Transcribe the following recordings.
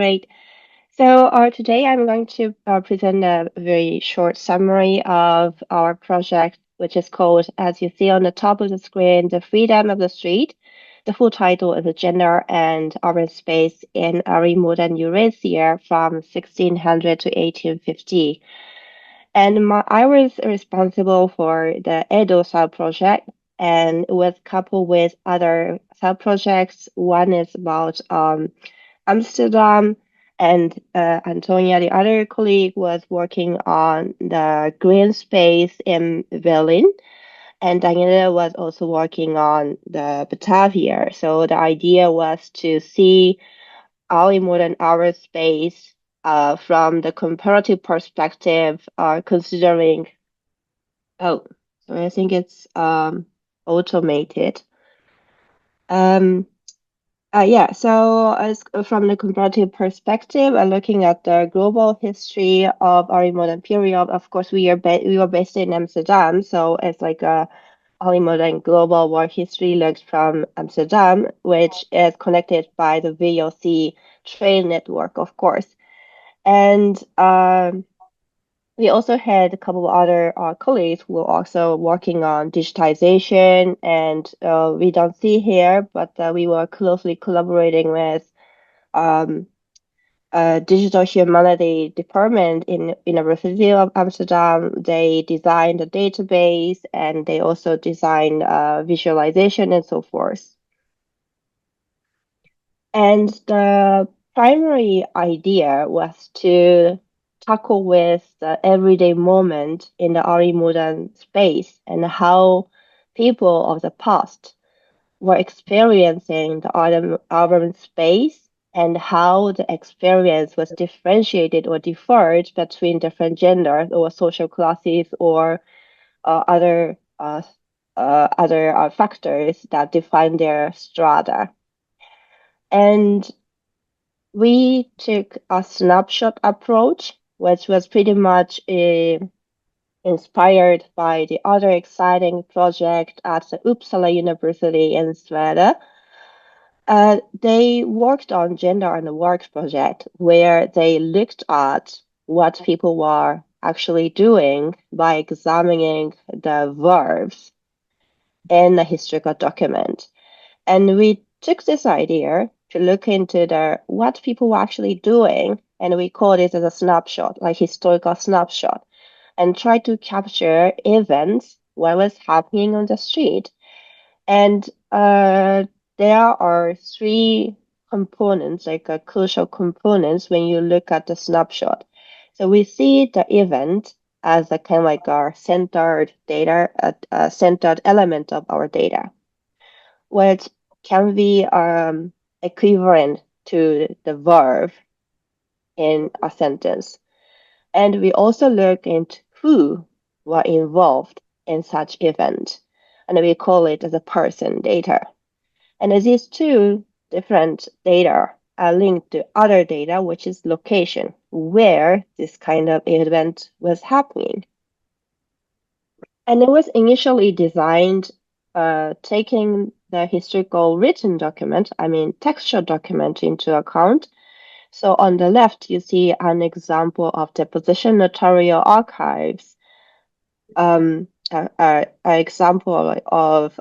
Great. So today I'm going to present a very short summary of our project, which is called, as you see on the top of the screen, The Freedom of the Street. The full title is Gender and Urban Space in Early Modern Eurasia from 1600 to 1850. And I was responsible for the Edo sub-project, and it was coupled with other sub-projects. One is about Amsterdam, and Antonia, the other colleague, was working on the green space in Berlin, and Daniela was also working on the Batavia. So the idea was to see early modern hour space from the comparative perspective, considering, oh, so I think it's automated. Um, yeah, so as from the comparative perspective, looking at the global history of early modern period, of course, we were based in Amsterdam, so it's like a early modern global world history looked from Amsterdam, which is connected by the VOC train network, of course. And we also had a couple of other colleagues who were also working on digitization, and we don't see here, but we were closely collaborating with um, digital humanity department in University of Amsterdam. They designed a database, and they also designed visualization and so forth. And the primary idea was to tackle with the everyday moment in the early modern space and how people of the past were experiencing the urban space and how the experience was differentiated or differed between different genders or social classes or other factors that define their strata. And we took a snapshot approach, which was pretty much inspired by the other exciting project at the Uppsala University in Sweden. They worked on gender and work project where they looked at what people were actually doing by examining the verbs in a historical document. And we took this idea to look into the what people were actually doing, and we called it as a snapshot, like historical snapshot, and try to capture events what was happening on the street. And there are three components, like crucial components when you look at the snapshot. So we see the event as a kind of like our centered data, a centered element of our data, which can be equivalent to the verb in a sentence. And we also look into who were involved in such event, and we call it as a person data. And these two different data are linked to other data, which is location, where this kind of event was happening. And it was initially designed taking the historical written document, I mean textual document, into account. So on the left, you see an example of deposition notarial archives, an example of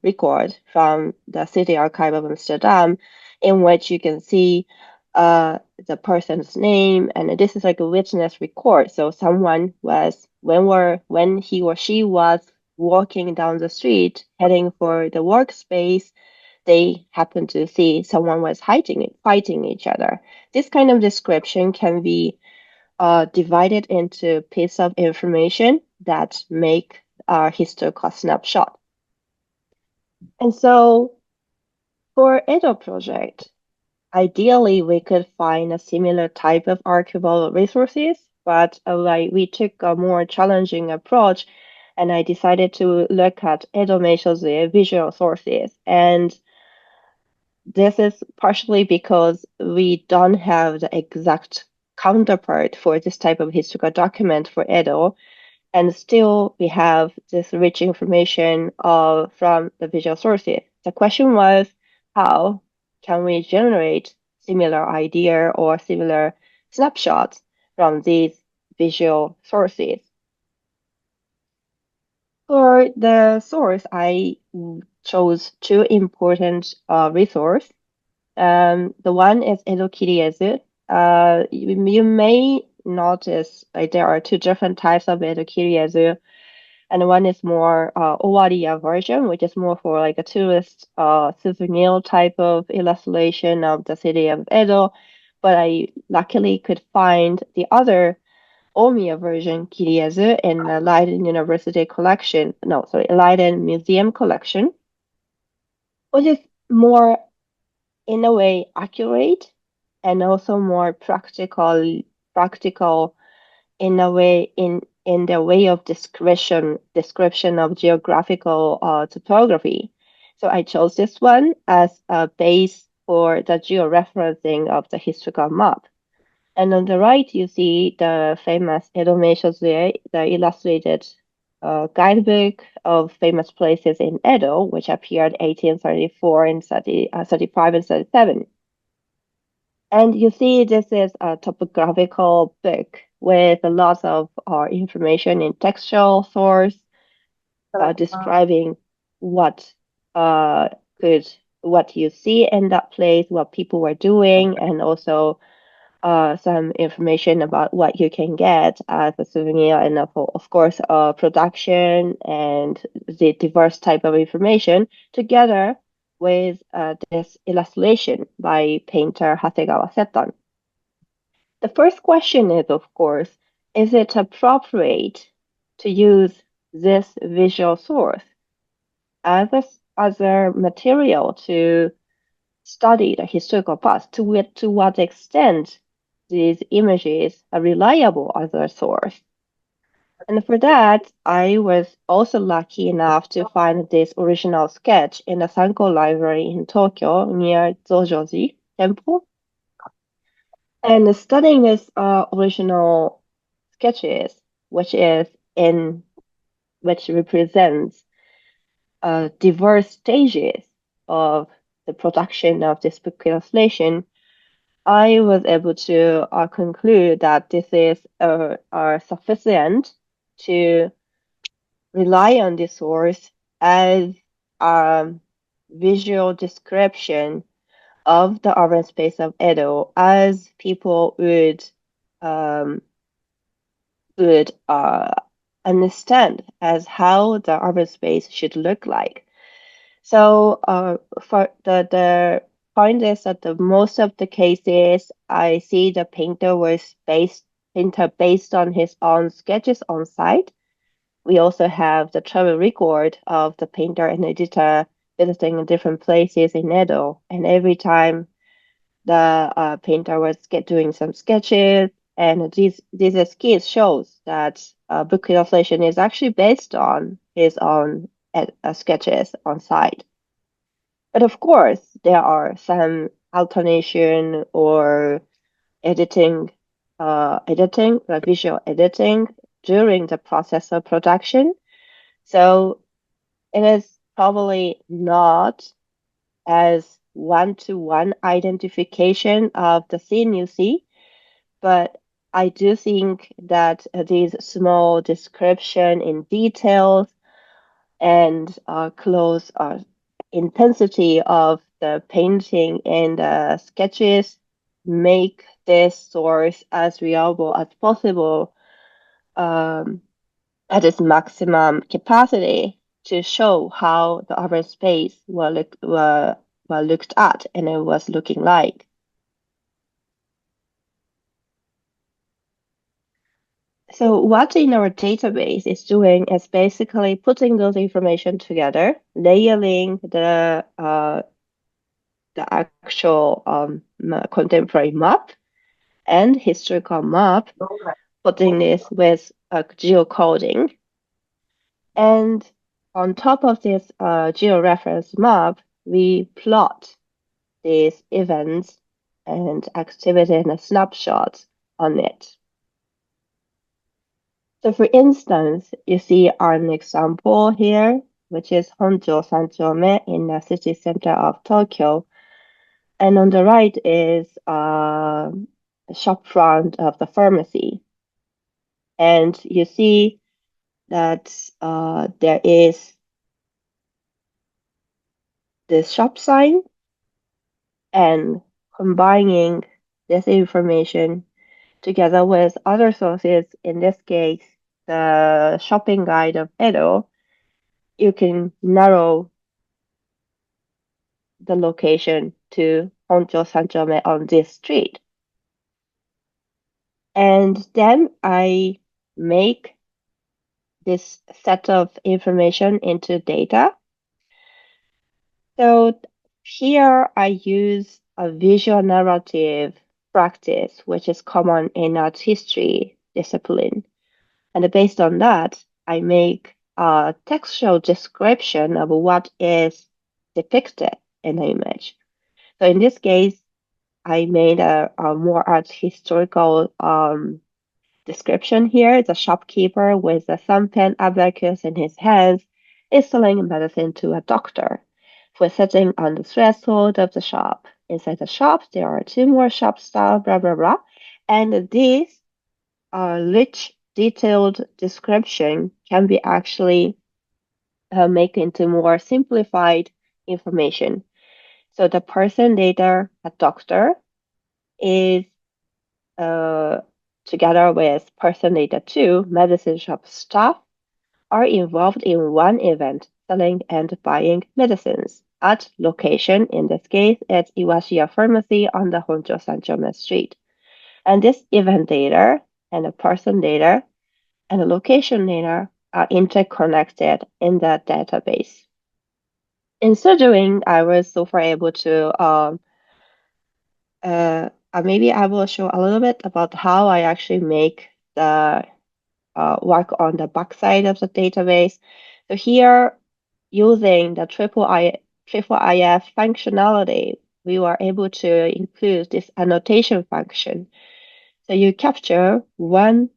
record from the City Archive of Amsterdam, in which you can see the person's name, and this is like a witness record. So someone was when he or she was walking down the street heading for the workspace, they happened to see someone was fighting each other. This kind of description can be divided into pieces of information that make our historical snapshot. And so for Edo project, ideally we could find a similar type of archival resources, but like we took a more challenging approach, and I decided to look at Edo Meisho's visual sources. And this is partially because we don't have the exact counterpart for this type of historical document for Edo, and still we have this rich information from the visual sources. The question was, how can we generate similar idea or similar snapshots from these visual sources. For the source, I chose two important resources. The one is Edo Kiriezu. You may notice like there are two different types of Edo Kiriezu, and one is more Owariya version, which is more for like a tourist souvenir type of illustration of the city of Edo. But I luckily could find the other Omiya version Kiriezu in the Leiden University collection. No, sorry, Leiden Museum collection, which is more in a way accurate and also more practical in a way in the way of description of geographical topography. So I chose this one as a base for the georeferencing of the historical map. And on the right, you see the famous Edo Meishōzue, the illustrated guidebook of famous places in Edo, which appeared 1834 and 35 and 37. And you see this is a topographical book with a lot of information in textual source describing what uh, what you see in that place, what people were doing, and also some information about what you can get as a souvenir, and of course, production and the diverse type of information together with this illustration by painter Hasegawa Seton. The first question is, of course, is it appropriate to use this visual source as a material to study the historical past? To what extent these images are reliable as a source? And for that, I was also lucky enough to find this original sketch in the Sanko Library in Tokyo near Zojoji Temple. And studying this original sketches, which represents diverse stages of the production of this book illustration, I was able to conclude that this is sufficient to rely on this source as a visual description of the urban space of Edo, as people um, would understand as how the urban space should look like. So for the point is that the most of the cases I see the painter based on his own sketches on site. We also have the travel record of the painter and editor visiting different places in Edo, and every time the painter was doing some sketches, and these skits shows that book illustration is actually based on his own sketches on site. But of course, there are some alternation or editing, visual editing during the process of production. So it is probably not as one-to-one identification of the scene you see, but I do think that these small description in details and close intensity of the painting and the sketches make this source as reliable as possible at its maximum capacity to show how the urban space were looked at and it was looking like. So what in our database is doing is basically putting those information together, layering the actual contemporary map and historical map, putting this with geocoding. And on top of this georeference map, we plot these events and activity and snapshots on it. So for instance, you see an example here, which is Honjo Sanchome in the city center of Tokyo. And on the right is a shop front of the pharmacy. And you see that there is the shop sign, and combining this information together with other sources, in this case, the shopping guide of Edo, you can narrow the location to Honcho Sanchome on this street. And then I make this set of information into data. So here I use a visual narrative practice, which is common in art history discipline. And based on that, I make a textual description of what is depicted in the image. So in this case, I made a more art historical description here. The shopkeeper with a thumb pen abacus in his hands is selling medicine to a doctor who is sitting on the threshold of the shop. Inside the shop, there are two more shop staff, blah, blah, blah. And this rich, detailed description can be actually make into more simplified information. So the person data, a doctor, is uh, together with person data 2, medicine shop staff, are involved in one event, selling and buying medicines at location. In this case, it's Iwashiya Pharmacy on the Honjo Sanchome Street. And this event data and the person data and the location data are interconnected in the database. In so doing, I was so far able to maybe I will show a little bit about how I actually make the work on the backside of the database. So here, using the triple IF functionality, we were able to include this annotation function. So you capture one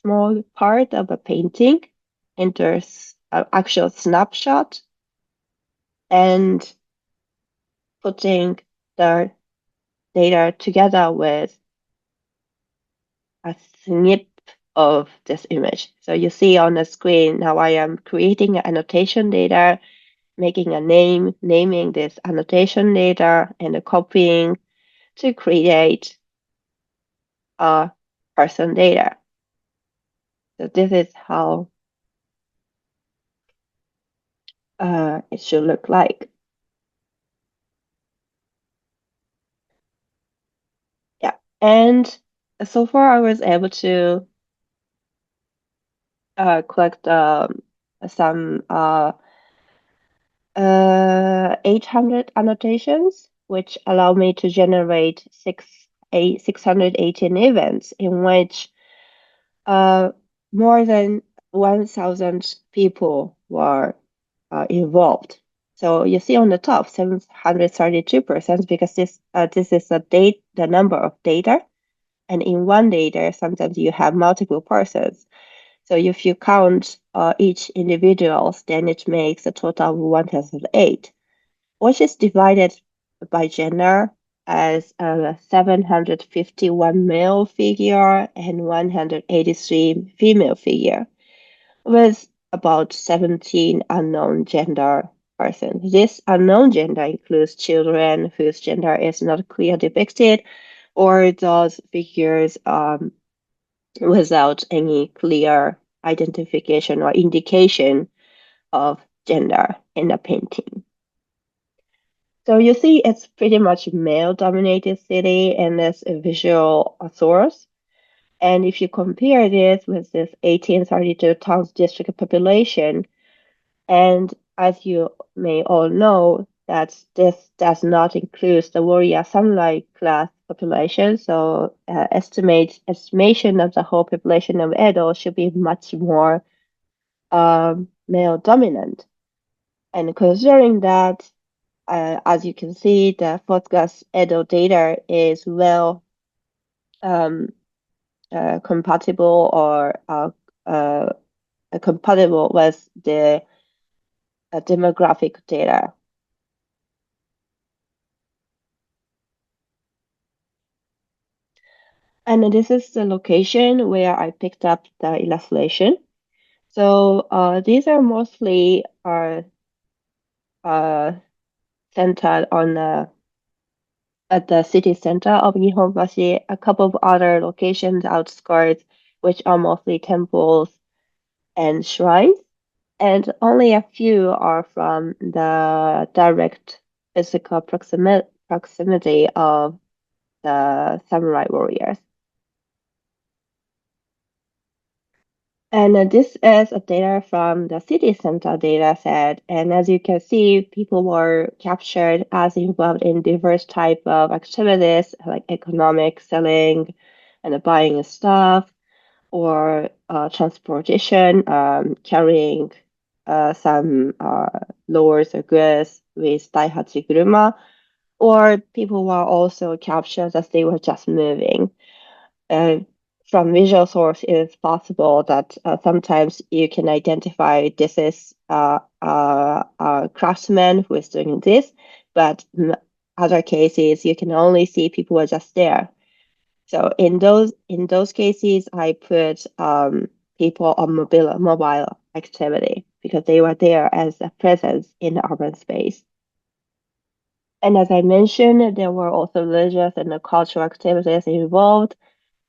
small part of a painting into an actual snapshot and putting the data together with a snip of this image. So you see on the screen, now I am creating an annotation data, making a name, naming this annotation data, and copying to create a person data. So this is how it should look like. Yeah, and so far I was able to collect some 800 annotations, which allow me to generate 618 events in which uh, more than 1,000 people were involved. So you see on the top, 732% because this is the number of data, and in one data, sometimes you have multiple persons. So if you count each individuals, then it makes a total of 1,008, which is divided by gender as 751 male figure and 183 female figure, with about 17 unknown gender persons. This unknown gender includes children whose gender is not clearly depicted, or those figures without any clear identification or indication of gender in the painting. So you see, it's pretty much male-dominated city and this visual source. And if you compare this with this 1832 towns district population, and as you may all know, that this does not include the warrior samurai class population. So estimation of the whole population of Edo should be much more male dominant. And considering that, as you can see, the Focus Edo data is well compatible or compatible with the demographic data. And this is the location where I picked up the illustration. So these are mostly uh, centered on at the city center of Nihonbashi, a couple of other locations outskirts, which are mostly temples and shrines, and only a few are from the direct physical proximity of the samurai warriors. And this is a data from the city center data set. And as you can see, people were captured as involved in diverse type of activities like economic selling and buying stuff or transportation, carrying some lords or goods with Daihatsu Guruma, or people were also captured as they were just moving. Uh, from visual source, it is possible that sometimes you can identify this is a craftsman who is doing this, but in other cases, you can only see people who are just there. So in those cases, I put people on mobile activity because they were there as a presence in the urban space. And as I mentioned, there were also religious and cultural activities involved,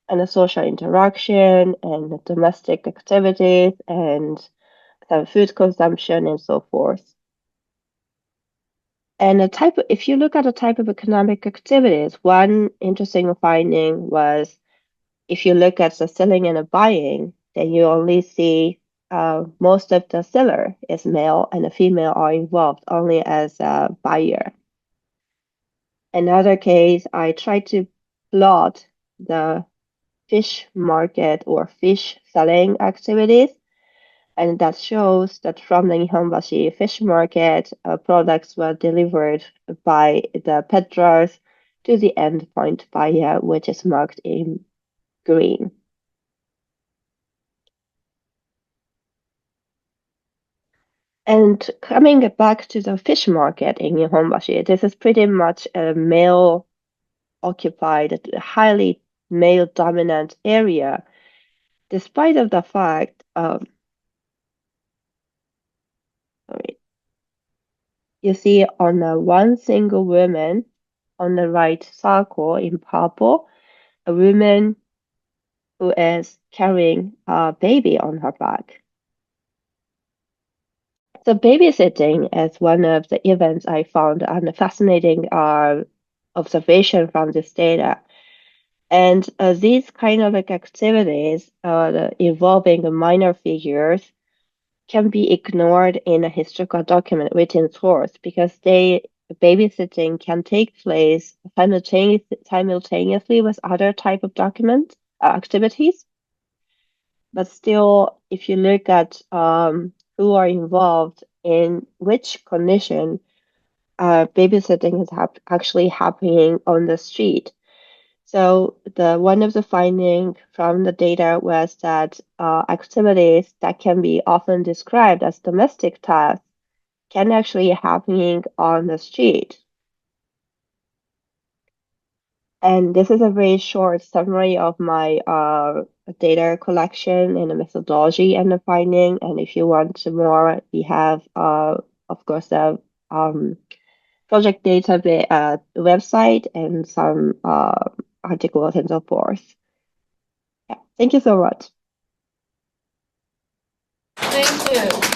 and the social interaction and the domestic activities and some food consumption and so forth. And if you look at the type of economic activities, one interesting finding was if you look at the selling and the buying, then you only see most of the seller is male and the female are involved only as a buyer. Another case, I tried to plot the fish market or fish selling activities, and that shows that from the Nihonbashi fish market, products were delivered by the peddlers to the endpoint buyer, which is marked in green. And coming back to the fish market in Nihonbashi, this is pretty much a male occupied, highly male dominant area, despite of the fact sorry, you see on the one single woman on the right circle in purple, a woman who is carrying a baby on her back. So babysitting is one of the events I found a fascinating observation from this data. And these kind of like activities involving minor figures can be ignored in a historical document written source because babysitting can take place simultaneously with other type of document activities. But still, if you look at who are involved in which condition, babysitting is actually happening on the street. So one of the findings from the data was that activities that can be often described as domestic tasks can actually happening on the street. And this is a very short summary of my data collection and the methodology and the finding. And if you want more, we have, of course, the project data website and some articles and so forth. Yeah, thank you so much. Thank you.